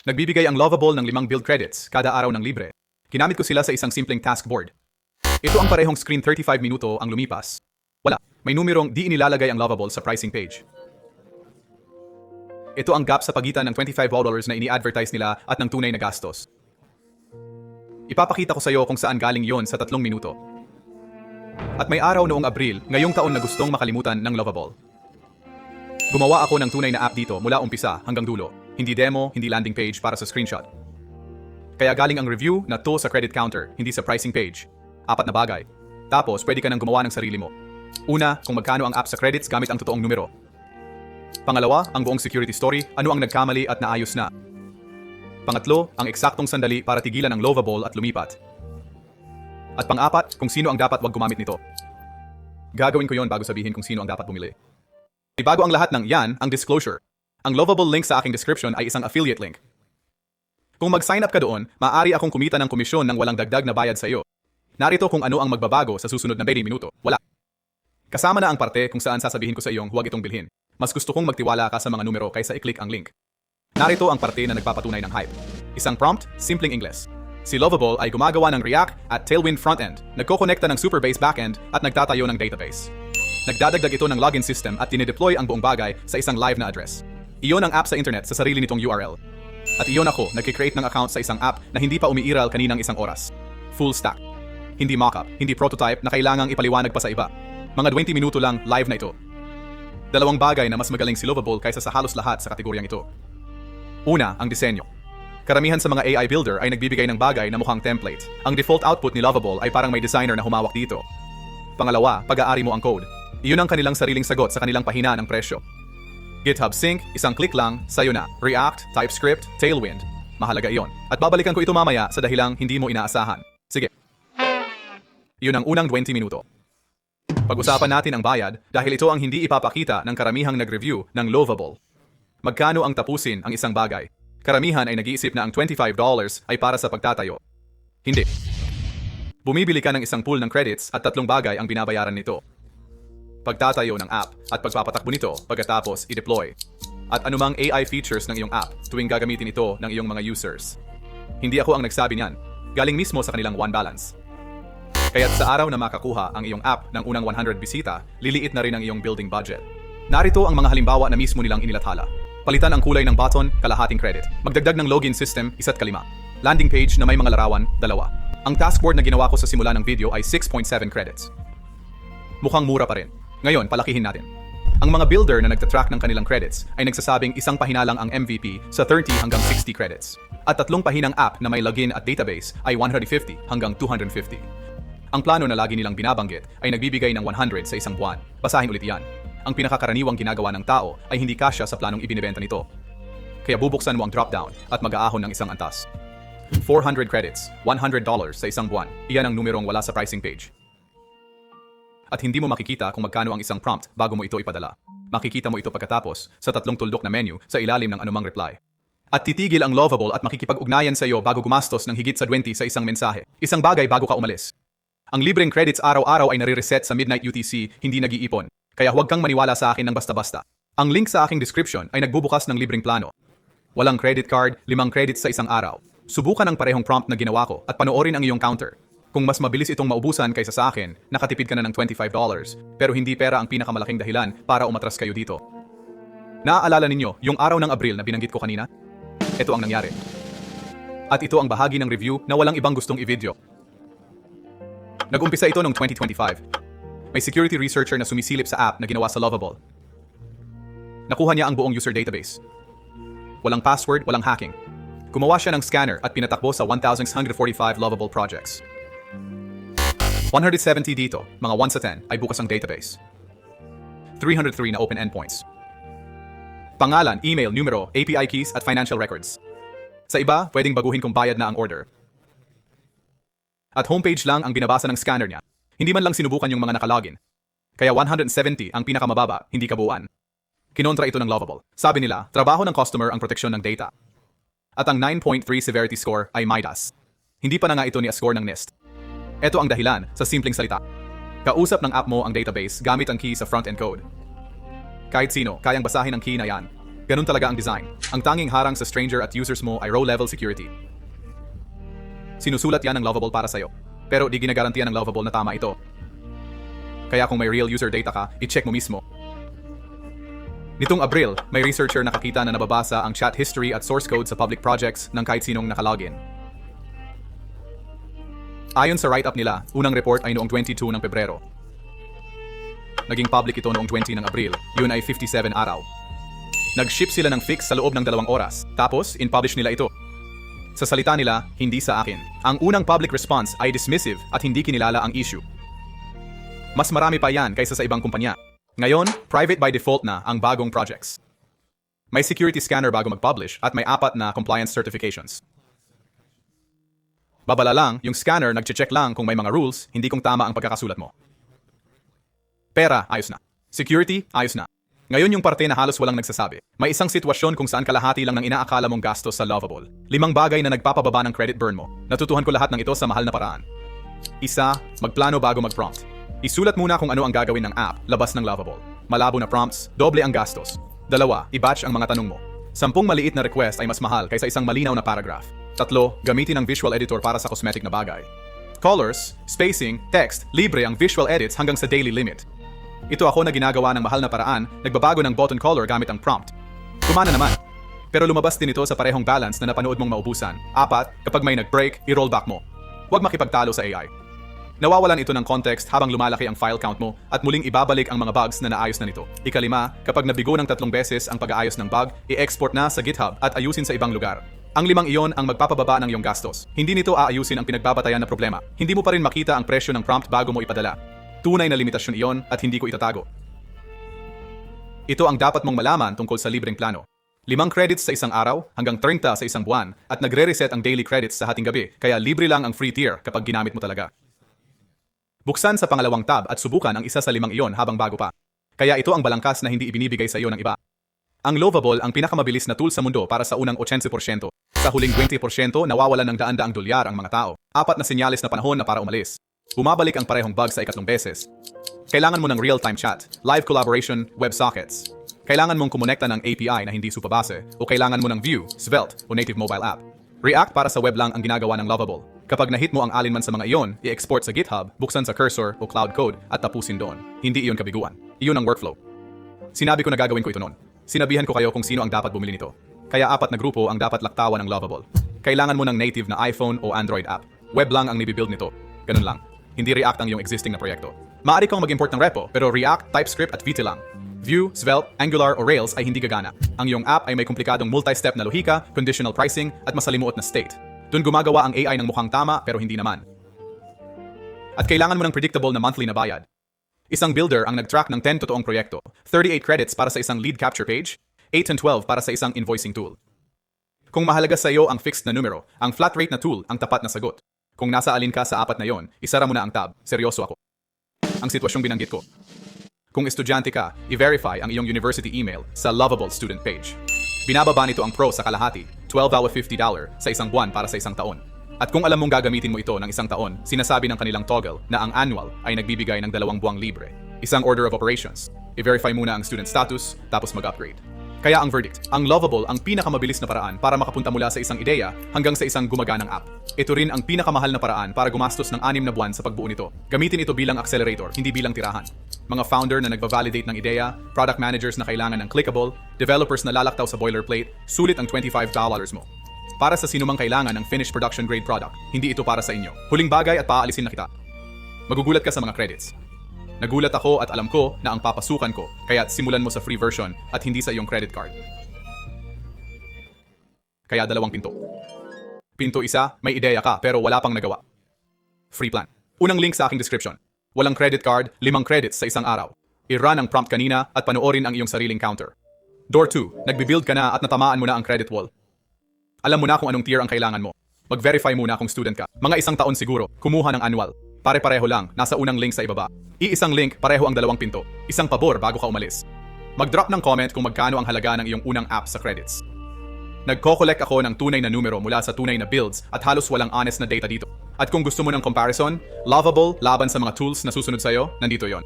Nagbibigay ang Lovable ng 5 build credits kada araw ng libre. Ginamit ko sila sa isang simpleng task board. Ito ang parehong screen 35 minuto ang lumipas. Wala, may numerong di inilalagay ang Lovable sa pricing page. Ito ang gap sa pagitan ng $25 na ini-advertise nila at ng tunay na gastos. Ipapakita ko sa iyo kung saan galing yon sa 3 minuto. At may araw noong Abril, ngayong taon na gustong makalimutan ng Lovable. Gumawa ako ng tunay na app dito mula umpisa hanggang dulo. Hindi demo, hindi landing page para sa screenshot. Kaya galing ang review na to sa credit counter, hindi sa pricing page. 4 na bagay. Tapos pwede ka nang gumawa ng sarili mo. Una, kung magkano ang app sa credits gamit ang totoong numero. Pangalawa, ang buong security story, ano ang nagkamali at naayos na. Pangatlo, ang eksaktong sandali para tigilan ang Lovable at lumipat. At pang-apat, kung sino ang dapat wag gumamit nito. Gagawin ko yon bago sabihin kung sino ang dapat bumili. Bago ang lahat ng yan, ang disclosure. Ang Lovable link sa aking description ay isang affiliate link. Kung mag-sign up ka doon, maaari akong kumita ng komisyon ng walang dagdag na bayad sa iyo. Narito kung ano ang magbabago sa susunod na 20 minuto. Wala. Kasama na ang parte kung saan sasabihin ko sa iyong huwag itong bilhin. Mas gusto kong magtiwala ka sa mga numero kaysa i-click ang link. Narito ang parte na nagpapatunay ng hype. Isang prompt, simpleng Ingles. Si Lovable ay gumagawa ng React at Tailwind frontend, nagkokonekta ng Superbase backend at nagtatayo ng database. Nagdadagdag ito ng login system at dinedeploy ang buong bagay sa isang live na address. Iyon ang app sa internet sa sarili nitong URL. At iyon ako, nagkikreate ng account sa isang app na hindi pa umiiral kaninang isang oras. Full stack. Hindi mockup, hindi prototype na kailangang ipaliwanag pa sa iba. Mga 20 minuto lang live na ito. 2 bagay na mas magaling si Lovable kaysa sa halos lahat sa kategoryang ito. Una, ang disenyo. Karamihan sa mga AI builder ay nagbibigay ng bagay na mukhang template. Ang default output ni Lovable ay parang may designer na humawak dito. Pangalawa, pag-aari mo ang code. Iyon ang kanilang sariling sagot sa kanilang pahina ng presyo. GitHub Sync, isang click lang, sayo na. React, TypeScript, Tailwind. Mahalaga iyon. At babalikan ko ito mamaya sa dahilang hindi mo inaasahan. Sige. Iyon ang unang 20 minuto. Pag-usapan natin ang bayad dahil ito ang hindi ipapakita ng karamihang nag-review ng Lovable. Magkano ang tapusin ang isang bagay? Karamihan ay nag-iisip na ang $25 ay para sa pagtatayo. Hindi. Bumibili ka ng isang pool ng credits at 3 bagay ang binabayaran nito. Pagtatayo ng app at pagpapatakbo nito pagkatapos i-deploy. At anumang AI features ng iyong app tuwing gagamitin ito ng iyong mga users. Hindi ako ang nagsabi niyan. Galing mismo sa kanilang One Balance. Kaya't sa araw na makakuha ang iyong app ng unang 100 bisita, liliit na rin ang iyong building budget. Narito ang mga halimbawa na mismo nilang inilathala. Palitan ang kulay ng button, kalahating credit. Magdagdag ng login system, 1.5. Landing page na may mga larawan, 2. Ang task board na ginawa ko sa simula ng video ay 6.7 credits. Mukhang mura pa rin. Ngayon, palakihin natin. Ang mga builder na nagtatrack ng kanilang credits ay nagsasabing isang pahina lang ang MVP sa 30 hanggang 60 credits. At 3 pahinang app na may login at database ay 150 hanggang 250. Ang plano na lagi nilang binabanggit ay nagbibigay ng 100 sa isang buwan. Basahin ulit yan. Ang pinakakaraniwang ginagawa ng tao ay hindi kasya sa planong ibinibenta nito. Kaya bubuksan mo ang dropdown at mag-aahon ng isang antas. 400 credits, $100 sa isang buwan. Iyan ang numerong wala sa pricing page. At hindi mo makikita kung magkano ang isang prompt bago mo ito ipadala. Makikita mo ito pagkatapos sa 3 tuldok na menu sa ilalim ng anumang reply. At titigil ang Lovable at makikipag-ugnayan sa iyo bago gumastos ng higit sa 20 sa isang mensahe. Isang bagay bago ka umalis. Ang libreng credits araw-araw ay nare-reset sa midnight UTC, hindi nag-iipon. Kaya huwag kang maniwala sa akin ng basta-basta. Ang link sa aking description ay nagbubukas ng libreng plano. Walang credit card, 5 credits sa isang araw. Subukan ang parehong prompt na ginawa ko at panoorin ang iyong counter. Kung mas mabilis itong maubusan kaysa sa akin, nakatipid ka na ng $25, pero hindi pera ang pinakamalaking dahilan para umatras kayo dito. Naaalala ninyo yung araw ng Abril na binanggit ko kanina? Ito ang nangyari. At ito ang bahagi ng review na walang ibang gustong i-video. Nag-umpisa ito noong 2025. May security researcher na sumisilip sa app na ginawa sa Lovable. Nakuha niya ang buong user database. Walang password, walang hacking. Gumawa siya ng scanner at pinatakbo sa 1,645 Lovable projects. 170 dito, mga 1 sa 10, ay bukas ang database. 303 na open endpoints. Pangalan, email, numero, API keys at financial records. Sa iba, pwedeng baguhin kung bayad na ang order. At homepage lang ang binabasa ng scanner niya. Hindi man lang sinubukan yung mga nakalogin. Kaya 170 ang pinakamababa, hindi kabuuan. Kinontra ito ng Lovable. Sabi nila, trabaho ng customer ang proteksyon ng data. At ang 9.3 severity score ay Midas. Hindi pa na nga ito ni score ng NIST. Ito ang dahilan sa simpleng salita. Kausap ng app mo ang database gamit ang key sa front-end code. Kahit sino, kayang basahin ang key na yan. Ganun talaga ang design. Ang tanging harang sa stranger at users mo ay row-level security. Sinusulat yan ng Lovable para sa'yo. Pero di ginagarantiyan ng Lovable na tama ito. Kaya kung may real user data ka, i-check mo mismo. Nitong Abril, may researcher nakakita na nababasa ang chat history at source code sa public projects ng kahit sinong nakalogin. Ayon sa write-up nila, unang report ay noong 22 ng Pebrero. Naging public ito noong 20 ng Abril, yun ay 57 araw. Nag-ship sila ng fix sa loob ng 2 oras, tapos in-publish nila ito. Sa salita nila, hindi sa akin. Ang unang public response ay dismissive at hindi kinilala ang issue. Mas marami pa yan kaysa sa ibang kumpanya. Ngayon, private by default na ang bagong projects. May security scanner bago mag-publish at may 4 na compliance certifications. Babala lang, yung scanner nag-check lang kung may mga rules, hindi kung tama ang pagkakasulat mo. Pera, ayos na. Security, ayos na. Ngayon yung parte na halos walang nagsasabi. May isang sitwasyon kung saan kalahati lang ng inaakala mong gastos sa Lovable. 5 bagay na nagpapababa ng credit burn mo. Natutuhan ko lahat ng ito sa mahal na paraan. 1. Magplano bago mag-prompt. Isulat muna kung ano ang gagawin ng app, labas ng Lovable. Malabo na prompts, doble ang gastos. 2. I-batch ang mga tanong mo. 10 maliit na request ay mas mahal kaysa isang malinaw na paragraph. 3. Gamitin ang visual editor para sa cosmetic na bagay. Colors, spacing, text, libre ang visual edits hanggang sa daily limit. Ito ako na ginagawa ng mahal na paraan, nagbabago ng button color gamit ang prompt. Kumana naman. Pero lumabas din ito sa parehong balance na napanood mong maubusan. 4. Kapag may nag-break, i-roll back mo. Huwag makipagtalo sa AI. Nawawalan ito ng context habang lumalaki ang file count mo at muling ibabalik ang mga bugs na naayos na nito. 5. Kapag nabigo ng 3 beses ang pag-aayos ng bug, i-export na sa GitHub at ayusin sa ibang lugar. Ang 5 iyon ang magpapababa ng iyong gastos. Hindi nito aayusin ang pinagbabatayan na problema. Hindi mo pa rin makita ang presyo ng prompt bago mo ipadala. Tunay na limitasyon iyon at hindi ko itatago. Ito ang dapat mong malaman tungkol sa libreng plano. 5 credits sa isang araw hanggang 30 sa isang buwan at nagre-reset ang daily credits sa hating gabi kaya libre lang ang free tier kapag ginamit mo talaga. Buksan sa pangalawang tab at subukan ang isa sa 5 iyon habang bago pa. Kaya ito ang balangkas na hindi ibinibigay sa iyo ng iba. Ang Lovable ang pinakamabilis na tool sa mundo para sa unang 80%. Sa huling 20% nawawalan ng daan-daang dolyar ang mga tao. 4 na senyales na panahon na para umalis. Bumabalik ang parehong bug sa 2 beses. Kailangan mo ng real-time chat, live collaboration, WebSockets. Kailangan mong kumonekta ng API na hindi supabase o kailangan mo ng Vue, Svelte o native mobile app. React para sa web lang ang ginagawa ng Lovable. Kapag na-hit mo ang alinman sa mga iyon, i-export sa GitHub, buksan sa Cursor o Cloud Code at tapusin doon. Hindi iyon kabiguan. Iyon ang workflow. Sinabi ko na gagawin ko ito noon. Sinabihan ko kayo kung sino ang dapat bumili nito. Kaya 4 na grupo ang dapat laktawan ng Lovable. Kailangan mo ng native na iPhone o Android app. Web lang ang nibibuild nito. Ganun lang. Hindi React ang iyong existing na proyekto. Maaari kang mag-import ng repo, pero React, TypeScript at Vite lang. Vue, Svelte, Angular o Rails ay hindi gagana. Ang iyong app ay may komplikadong multi-step na lohika, conditional pricing at masalimuot na state. Doon gumagawa ang AI ng mukhang tama pero hindi naman. At kailangan mo ng predictable na monthly na bayad. Isang builder ang nag-track ng 10 totoong proyekto, 38 credits para sa isang lead capture page, 8 and 12 para sa isang invoicing tool. Kung mahalaga sa iyo ang fixed na numero, ang flat rate na tool ang tapat na sagot. Kung nasa alin ka sa 4 na yon, isara mo na ang tab. Seryoso ako. Ang sitwasyong binanggit ko. Kung estudyante ka, i-verify ang iyong university email sa Lovable student page. Binababa nito ang pro sa kalahati, $12.50 sa isang buwan para sa isang taon. At kung alam mong gagamitin mo ito ng isang taon, sinasabi ng kanilang toggle na ang annual ay nagbibigay ng 2 buwang libre. Isang order of operations. I-verify muna ang student status, tapos mag-upgrade. Kaya ang verdict, ang Lovable ang pinakamabilis na paraan para makapunta mula sa isang ideya hanggang sa isang gumaganang app. Ito rin ang pinakamahal na paraan para gumastos ng 6 na buwan sa pagbuo nito. Gamitin ito bilang accelerator, hindi bilang tirahan. Mga founder na nagva-validate ng ideya, product managers na kailangan ng clickable, developers na lalaktaw sa boilerplate, sulit ang $25 mo. Para sa sinumang kailangan ng finished production grade product, hindi ito para sa inyo. Huling bagay at paaalisin na kita. Magugulat ka sa mga credits. Nagulat ako at alam ko na ang papasukan ko, kaya simulan mo sa free version at hindi sa iyong credit card. Kaya 2 pinto. Pinto 1, may ideya ka pero wala pang nagawa. Free plan. Unang link sa aking description. Walang credit card, 5 credits sa isang araw. I-run ang prompt kanina at panoorin ang iyong sariling counter. Door 2, nagbibuild ka na at natamaan mo na ang credit wall. Alam mo na kung anong tier ang kailangan mo. Mag-verify muna kung student ka. Mga 1 taon siguro, kumuha ng annual. Pare-pareho lang, nasa unang link sa ibaba. Iisang link, pareho ang 2 pinto. Isang pabor bago ka umalis. Mag-drop ng comment kung magkano ang halaga ng iyong unang app sa credits. Nagko-collect ako ng tunay na numero mula sa tunay na builds at halos walang honest na data dito. At kung gusto mo ng comparison, Lovable laban sa mga tools na susunod sa'yo, nandito yon.